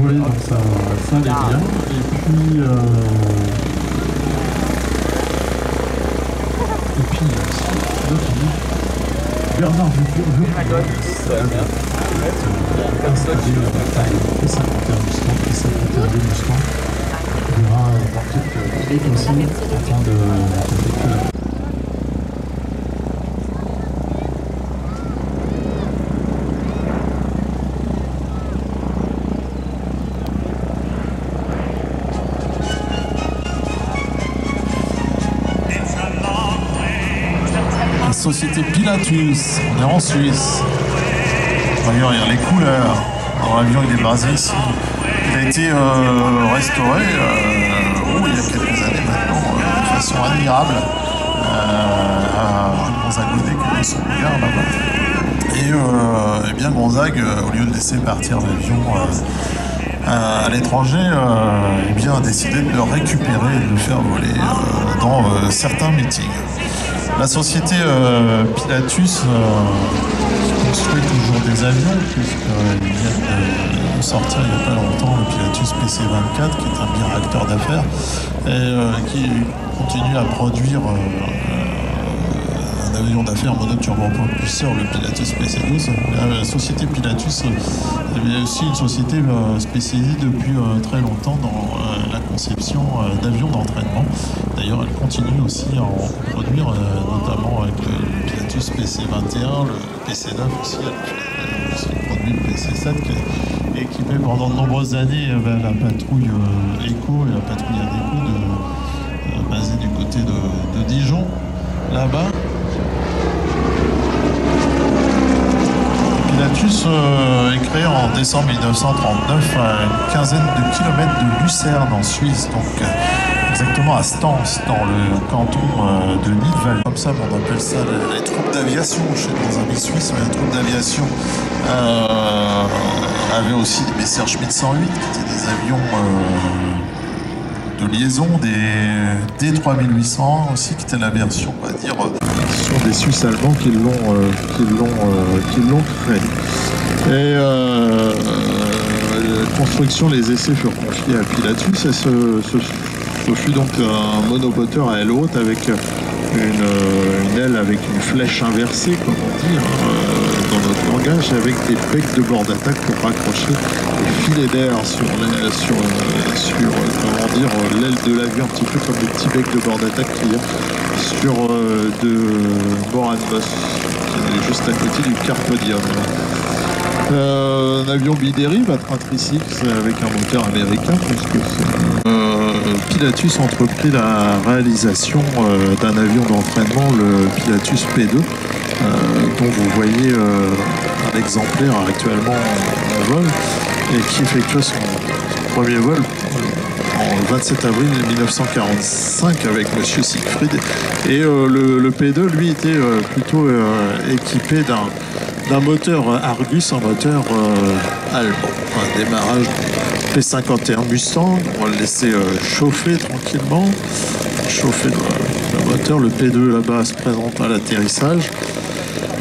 Voilà, donc ça allait bien. Et puis Bernard Dufour, ça va bien. Installé la bataille P51 Mustang, P51 Mustang. Il y aura quelques clics aussi afin de effectuer la. Société Pilatus, on est en Suisse. D'ailleurs, il y a les couleurs. Alors, l'avion il est basé ici. Il a été restauré il y a quelques années maintenant de façon admirable à Gonzague qui est son regard là-bas. Et bien Gonzague, au lieu de laisser partir l'avion à l'étranger, eh bien, a décidé de le récupérer et de le faire voler dans certains meetings. La société Pilatus construit toujours des avions, puisqu'ils viennent de sortir il n'y a pas longtemps le Pilatus PC-24, qui est un réacteur d'affaires, et qui continue à produire un avion d'affaires monoturbopropulseur, le Pilatus PC-12. La société Pilatus est aussi une société spécialisée depuis très longtemps dans la conception d'avions d'entraînement. D'ailleurs, elle continue aussi à en produire, notamment avec le Pilatus PC-21, le PC-9 aussi. Elle a aussi produit le PC-7 qui est équipé pendant de nombreuses années la patrouille ECO et la patrouille ADECO basée du côté de Dijon, là-bas. Pilatus est créé en décembre 1939 à une quinzaine de kilomètres de Lucerne en Suisse, donc exactement à Stans, dans le canton de Nidwald. Comme ça, on appelle ça les troupes d'aviation chez nos amis suisses. Les troupes d'aviation avaient aussi des Messerschmitt 108, qui étaient des avions de liaison, des D3800 aussi, qui était la version, on va dire, ce sont des Suisses allemands qui l'ont créé. Et la construction, les essais furent confiés à Pilatus, et ce fut donc un monomoteur à aile haute avec une aile avec une flèche inversée, comme on dit dans notre langage, avec des becs de bord d'attaque pour raccrocher les filets d'air sur l'aile de l'avion, un petit peu comme des petits becs de bord d'attaque qu'il y a sur de Moranbus, qui est juste à côté du Carpodium. Un avion bidérive à train tricycle avec un moteur américain, puisque Pilatus entreprit la réalisation d'un avion d'entraînement, le Pilatus P2, dont vous voyez un exemplaire actuellement en vol, et qui effectua son premier vol en 27 avril 1945 avec M. Siegfried. Et le P2, lui, était plutôt équipé d'un moteur Argus, un moteur allemand. Un démarrage P51 Mustang, on va le laisser chauffer tranquillement, chauffer le moteur. Le P2 là-bas se présente à l'atterrissage.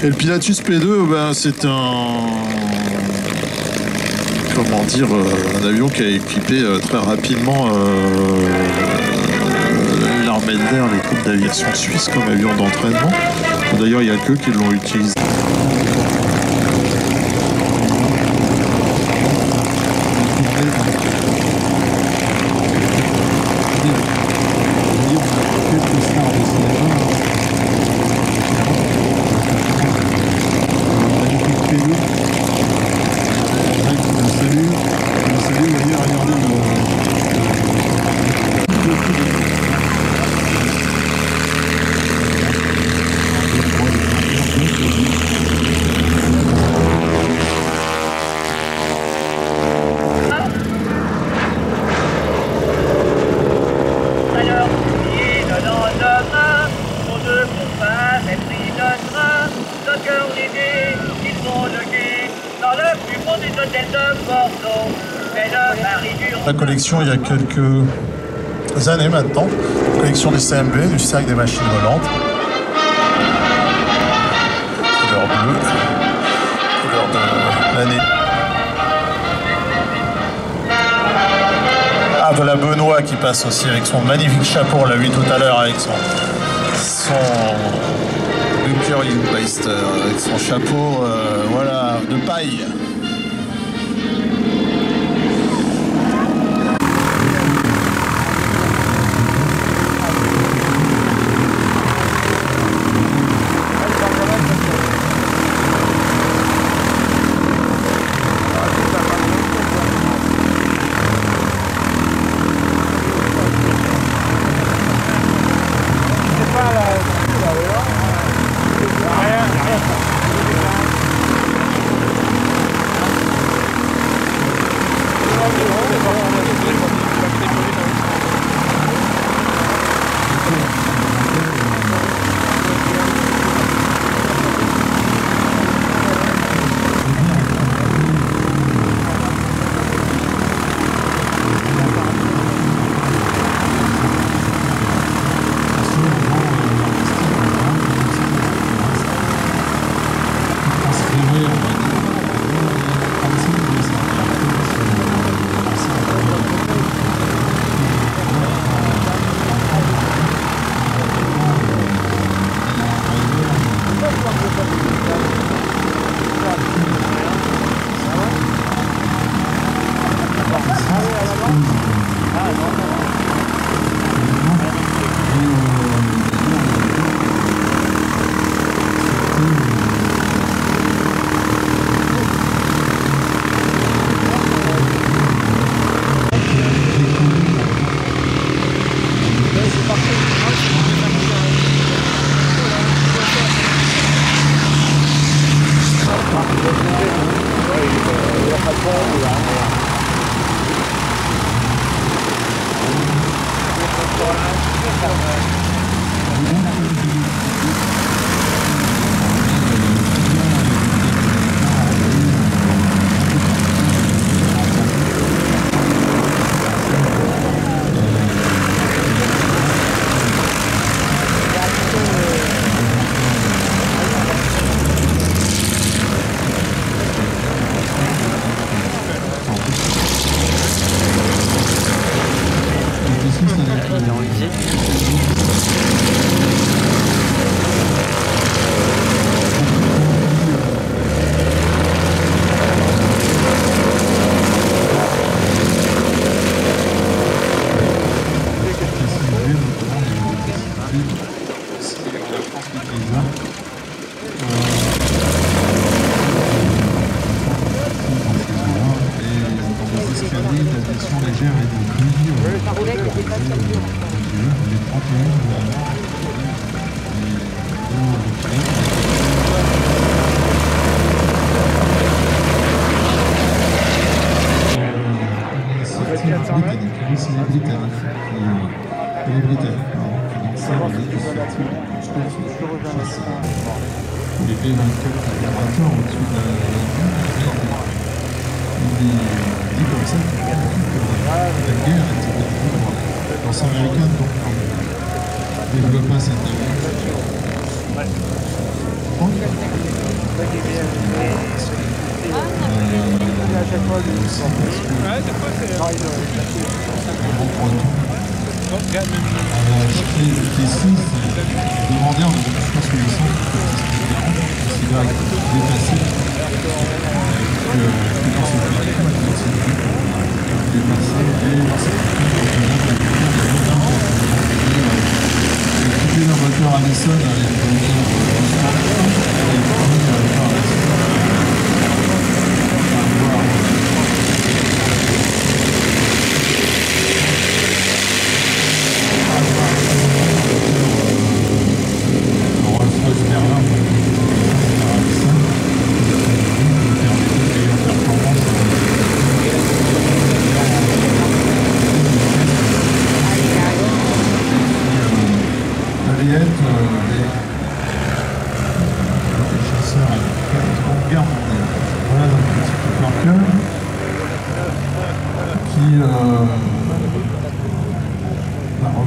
Et le Pilatus P2, c'est un avion qui a équipé très rapidement l'armée de l'air, les troupes d'aviation suisse comme avion d'entraînement. D'ailleurs, il n'y a qu'eux qui l'ont utilisé. La collection il y a quelques années maintenant, collection du CMB, du cercle des machines volantes. Nicolas Benoît qui passe aussi avec son magnifique chapeau, on l'a vu tout à l'heure avec son Meister, avec son chapeau voilà, de paille.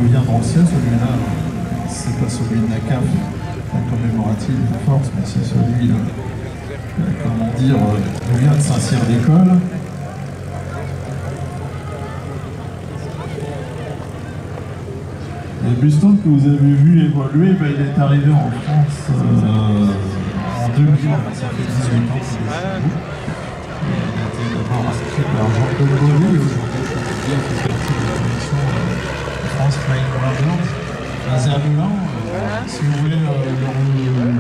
revient d'ancien, celui-là, c'est pas celui de la CAF, la commémorative de force, mais c'est celui, comment dire, vient de Saint-Cyr d'École. Buston que vous avez vu évoluer, ben, il est arrivé en France en 2000, ça fait 18 ans qu'il est chez nous. Il a été d'abord inscrit par Jean-Claude Beauvais, et aujourd'hui il fait partie de la commission France Flying Brothers. Les Amelins, si vous voulez le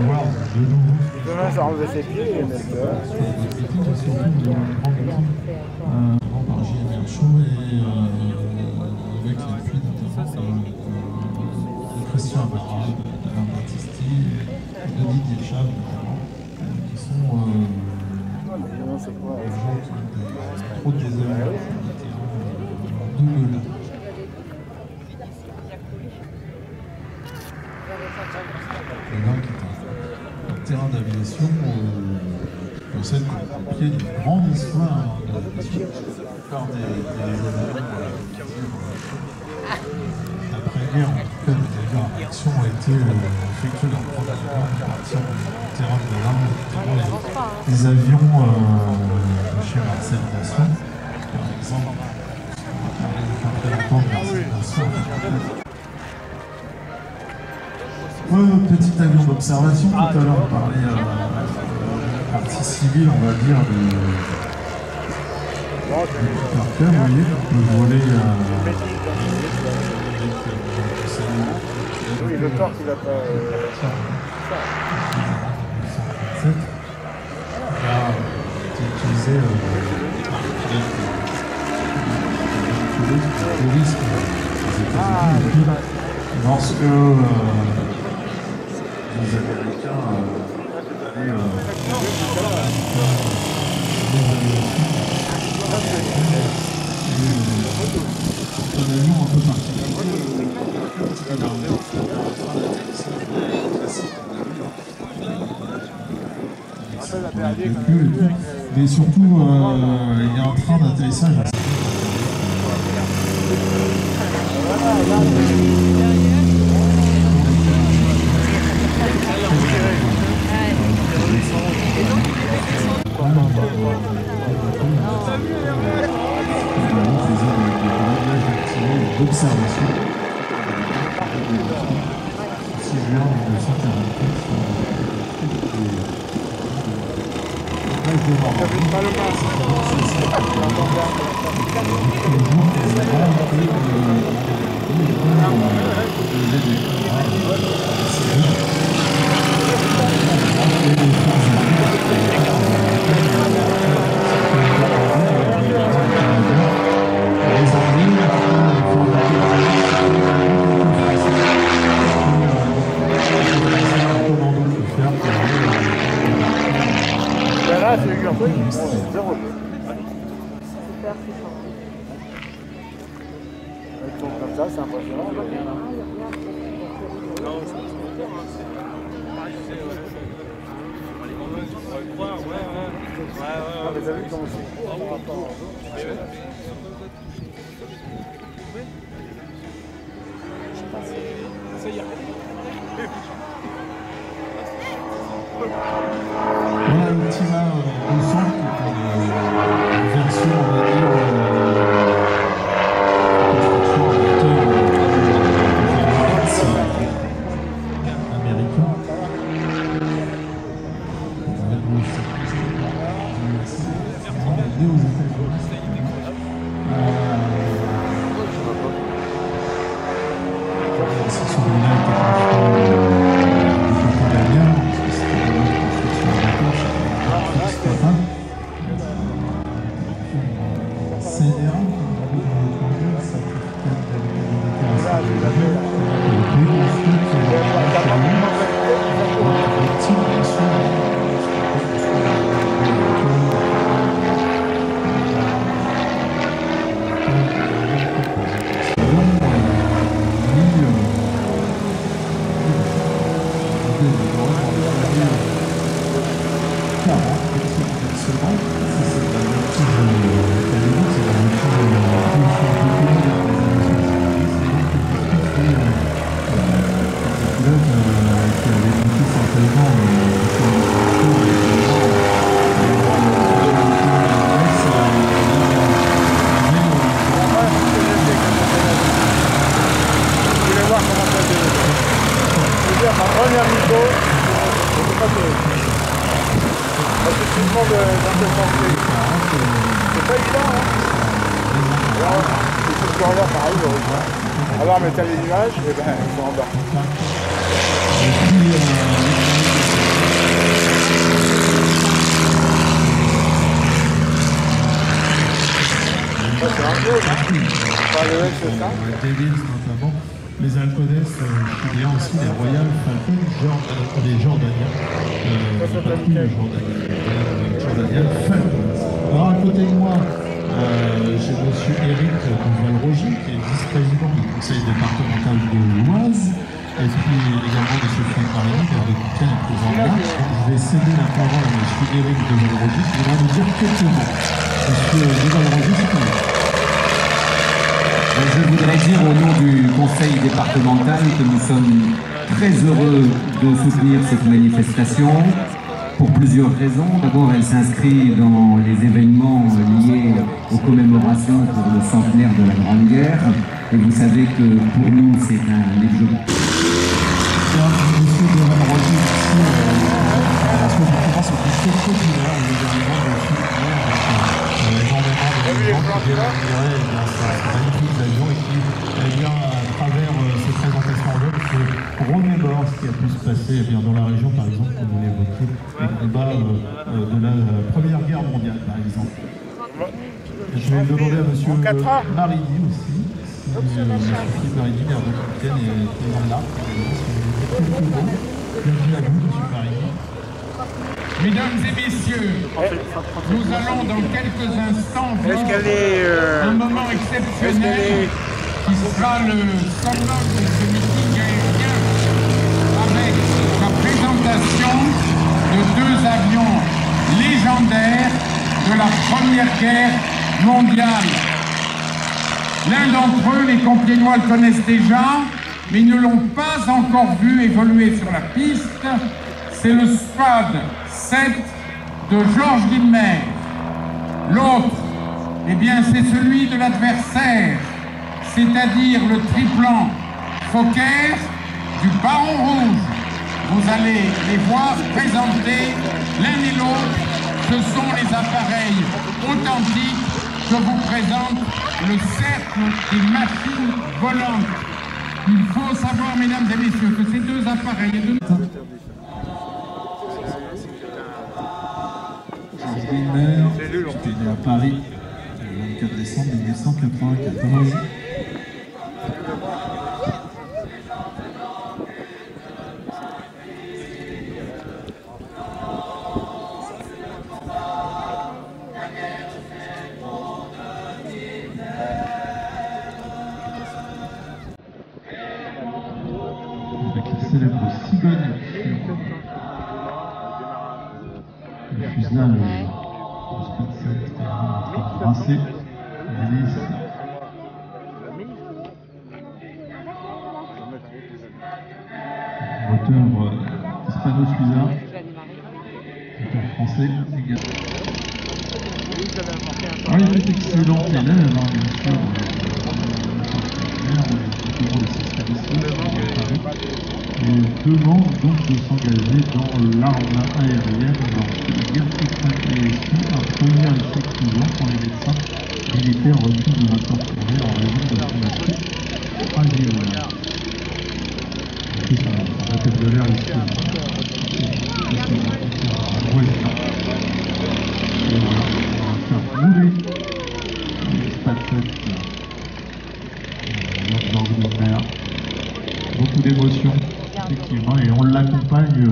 voir de nouveau. Demain, ça enlève ses pieds et mettre dehors. Par JMR Show et avec l'appui notamment de Christian Barra, d'Alain Battisti et de Didier Chab notamment, qui sont trop des élèves de Melun. Melun qui est un terrain d'aviation possède au pied d'une grande histoire de l'aviation. Par des événements après-guerre, en tout cas, les avions en action ont été effectués leur première guerre à partir du terrain de Melun, notamment les avions de chez Marcel Dassault, par exemple. On va parler de Marcel Dassault. Petit avion d'observation, tout à l'heure on parlait de la partie civile, on va dire, du Parker, vous voyez, on peut voler Oui, le corps qu'il a pas... Là, c'est utilisé pour risque aux États-Unis. Lorsque les Américains allaient un avion un peu particulier. Mais surtout, il y a un train d'atterrissage assez... d'observation. 6 juin Là, c'est eu un peu, 0. Comme ça, c'est impressionnant. Ah, mais t'as vu comment c'est court par rapport Voilà l'Optima 200 qui est une version, on va dire, américain. Aux États-Unis. C'est sur une voir comment ça demande d'un peu penser. C'est pas évident, hein. Les choses en l'air, pareil, alors, mais t'as les nuages, et ben, ils sont en bas. C'est un peu, pas le S5. Davis notamment, les Alcodes chiléens aussi, les Royal Falcons, les Jordaniens, Jordaniens Falcons. Alors à côté de moi, j'ai monsieur Éric Duval-Rogy, qui est vice-président du conseil départemental de l'Oise, et puis également monsieur Franck Marini, qui est républicain et président de l'Arc. Je vais céder la parole à monsieur Éric Duval-Rogy, qui va nous dire quelques mots. Monsieur Duval-Rogy, c'est tout. Je voudrais dire au nom du conseil départemental que nous sommes très heureux de soutenir cette manifestation pour plusieurs raisons. D'abord, elle s'inscrit dans les événements liés aux commémorations pour le centenaire de la Grande Guerre. Et vous savez que pour nous, c'est un exemple. Monsieur Duval-Rogy, parce que justement, c'est une chose populaire, les événements de et qui, à travers cette présentation en web, se remémore ce qui a pu se passer dans la région, par exemple, comme vous l'évoquez, les combats de la Première Guerre mondiale, par exemple. Je vais demander à monsieur Marini aussi, monsieur Philippe Marini, maire de Capitaine et président de l'Arc. Bienvenue à vous, monsieur Marini. Mesdames et messieurs, nous allons dans quelques instants vivre un moment exceptionnel qui sera le summum de ce meeting aérien avec la présentation de deux avions légendaires de la Première Guerre mondiale. L'un d'entre eux, les Compiègnois le connaissent déjà, mais ne l'ont pas encore vu évoluer sur la piste. C'est le SPAD 7 de Georges Guilmer. L'autre, eh bien, c'est celui de l'adversaire, c'est-à-dire le triplan Fokker du Baron Rouge. Vous allez les voir présenter l'un et l'autre. Ce sont les appareils authentiques que vous présente le cercle des machines volantes. Il faut savoir, mesdames et messieurs, que ces deux appareils... J'étais né à Paris le 24 décembre 1994. Avec la célèbre cigogne. Le fuselage. Brasser, l'hélice. Moteur hispano-suiza, moteur français également. Ah, il est excellent, il est bien sûr. Et demande donc de s'engager dans l'arme aérienne lorsque la guerre s'éclate et suit un premier échec suivant quand les médecins militaires refusent de l'incorporer en raison de son aspect fragile. La tête de l'air ici. Et voilà, on va faire rouler les spacettes dans le mer. Beaucoup d'émotions. Effectivement, et on l'accompagne,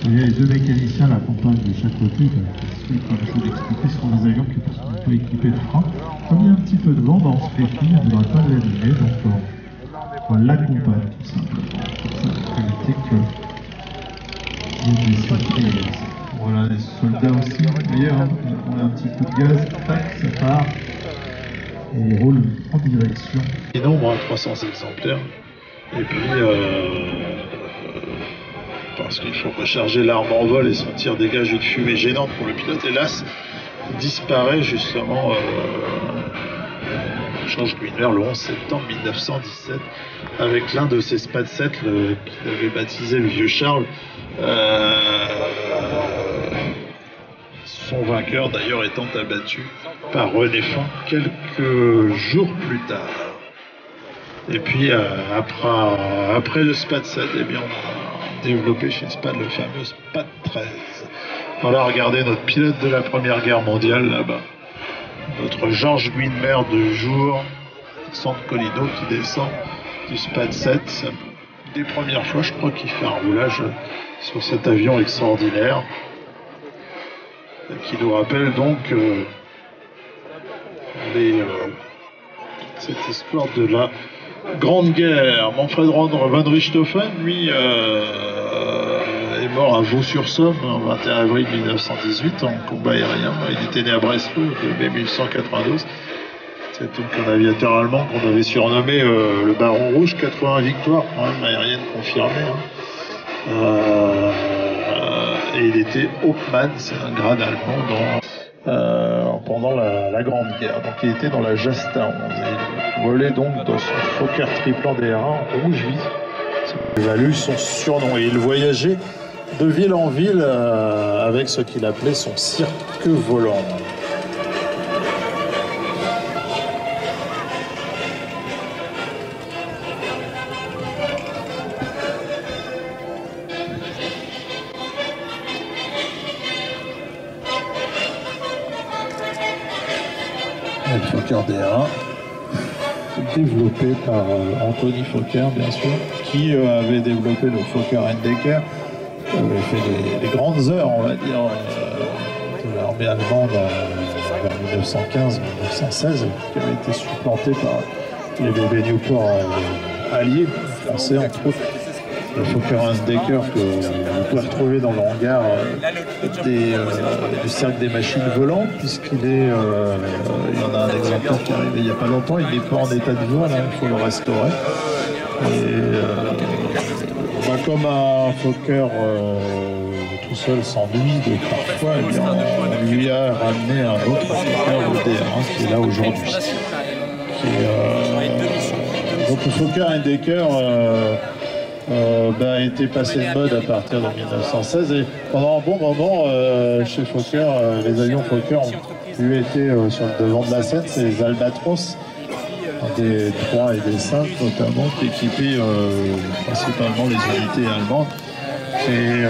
les deux mécaniciens l'accompagnent de chaque côté, parce que, comme je vous l'expliquais, ce sont des avions qui sont pas équipés de freins. Comme il y a un petit peu de vent dans ce défi, on ne devrait pas l'animer, donc on l'accompagne tout simplement, pour éviter qu'il y ait des surprises. Voilà, les soldats aussi, vous voyez, hein, on a un petit peu de gaz, tac, ça part, et il roule en direction. Et nombre, 300 exemplaires. Et puis, parce qu'il faut recharger l'arme en vol et sortir dégage une fumée gênante pour le pilote, hélas, disparaît justement Georges Guilmer le 11 septembre 1917 avec l'un de ses SPAD 7 qu'il avait baptisé le Vieux Charles. vainqueur d'ailleurs étant abattu par René Fan quelques jours plus tard. Et puis après le SPAD 7, eh bien, on a développé chez SPAD le fameux SPAD 13. Voilà, regardez notre pilote de la Première Guerre mondiale là-bas. Notre Georges Guinmer de jour, Alexandre Collineau qui descend du SPAD 7. C'est une des premières fois, je crois, qu'il fait un roulage sur cet avion extraordinaire. Qui nous rappelle donc cette histoire de la Grande Guerre. Manfred von Richthofen, lui, est mort à Vaux-sur-Somme le 21 avril 1918 en combat aérien. Il était né à Breslau de mai 1892. C'est donc un aviateur allemand qu'on avait surnommé le Baron Rouge. 80 victoires quand même aériennes confirmées. Et il était Hauptmann, c'est un grade allemand pendant la Grande Guerre. Donc il était dans la Jasta 11. Et il volait donc dans son Fokker triplan DR1 en rouge vie. Il a eu son surnom et il voyageait de ville en ville avec ce qu'il appelait son cirque volant. Le Fokker DR1, développé par Anthony Fokker, bien sûr, qui avait développé le Fokker Endecker, qui avait fait les grandes heures, on va dire, de l'armée allemande vers 1915-1916, qui avait été supplanté par les bébés Newport alliés, français entre autres. Le Fokker Endecker que vous pouvez retrouver dans le hangar du cercle des machines volantes, puisqu'il est, il y en a un exemplaire qui est arrivé il n'y a pas longtemps, il n'est pas en état de vol, il faut le restaurer. Et comme un Fokker tout seul s'ennuie de parfois, eh bien, on lui a ramené un autre Fokker, le DR1, qui est là aujourd'hui. Donc le Fokker Endecker a été passé de mode à partir de 1916 et pendant un bon moment chez Fokker, les avions Fokker ont lui été sur le devant de la scène, c'est les Albatros, des 3 et des 5 notamment, qui équipaient principalement les unités allemandes. Et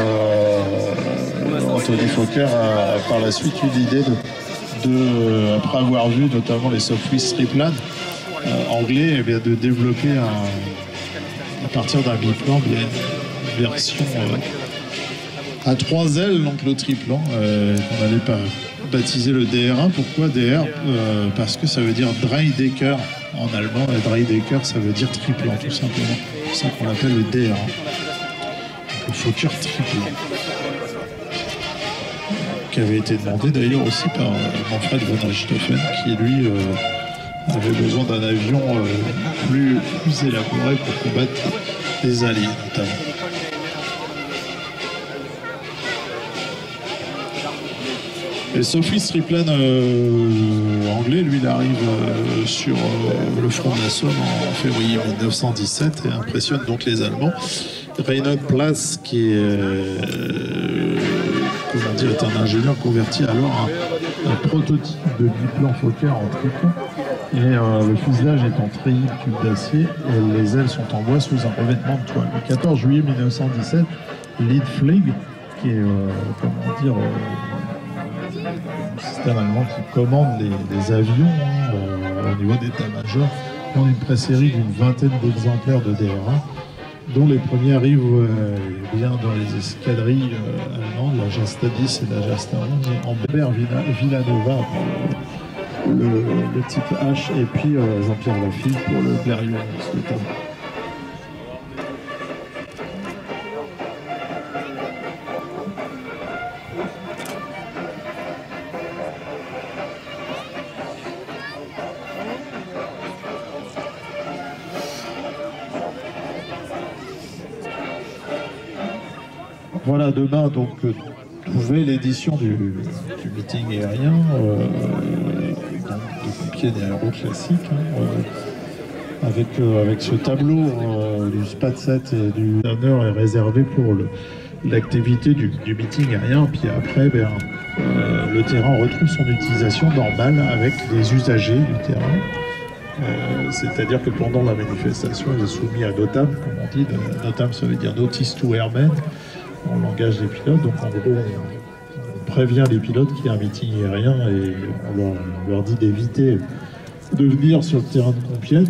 Anthony Fokker a par la suite eu l'idée après avoir vu notamment les Sopwith Triplan anglais, de développer à partir d'un biplan, il y a une version à 3 ailes, donc le triplan, qu'on n'allait pas baptiser le DR1. Pourquoi DR? Parce que ça veut dire Dreidecker en allemand, et Dreidecker ça veut dire triplan tout simplement. C'est pour ça qu'on l'appelle le DR1. Donc, le Fokker triplan. Qui avait été demandé d'ailleurs aussi par Manfred von Richthofen, qui lui avait besoin d'un avion plus élaboré pour combattre les Alliés notamment. Et Sopwith Triplan anglais, lui, il arrive sur le front de la Somme en février 1917 et impressionne donc les Allemands. Reinhold Plas, qui est, est un ingénieur converti alors à un prototype de biplan Fokker en triplan. Et le fuselage est en treillis de tube d'acier et les ailes sont en bois sous un revêtement de toile. Le 14 juillet 1917, Leadflieg, qui est un système allemand qui commande les avions au niveau d'état-major, ont une présérie d'une vingtaine d'exemplaires de DR1, dont les premiers arrivent bien dans les escadrilles allemandes, la Jasta 10 et la Jasta 11, en Berber Villanova pour le type H, et puis Jean-Pierre Lafille pour le Blériot notamment. Voilà, demain, donc, trouvez l'édition du meeting aérien, de pompiers et aéro classique, avec ce tableau du SPAD 7 et du honneur est réservé pour l'activité du meeting aérien, puis après, le terrain retrouve son utilisation normale avec les usagers du terrain. C'est-à-dire que pendant la manifestation, il est soumis à NOTAM, comme on dit. NOTAM, ça veut dire Notice to Airmen, en langage des pilotes. Donc en gros, on prévient les pilotes qu'il y a un meeting aérien et on leur dit d'éviter de venir sur le terrain de Compiègne.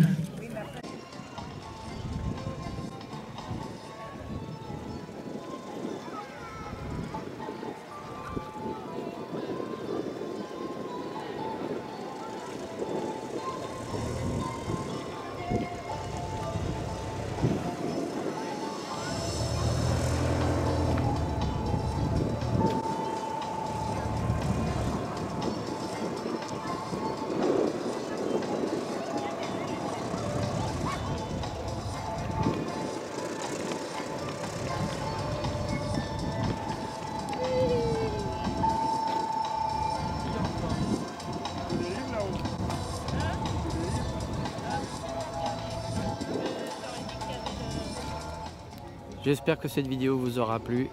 J'espère que cette vidéo vous aura plu.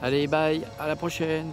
Allez, bye, à la prochaine!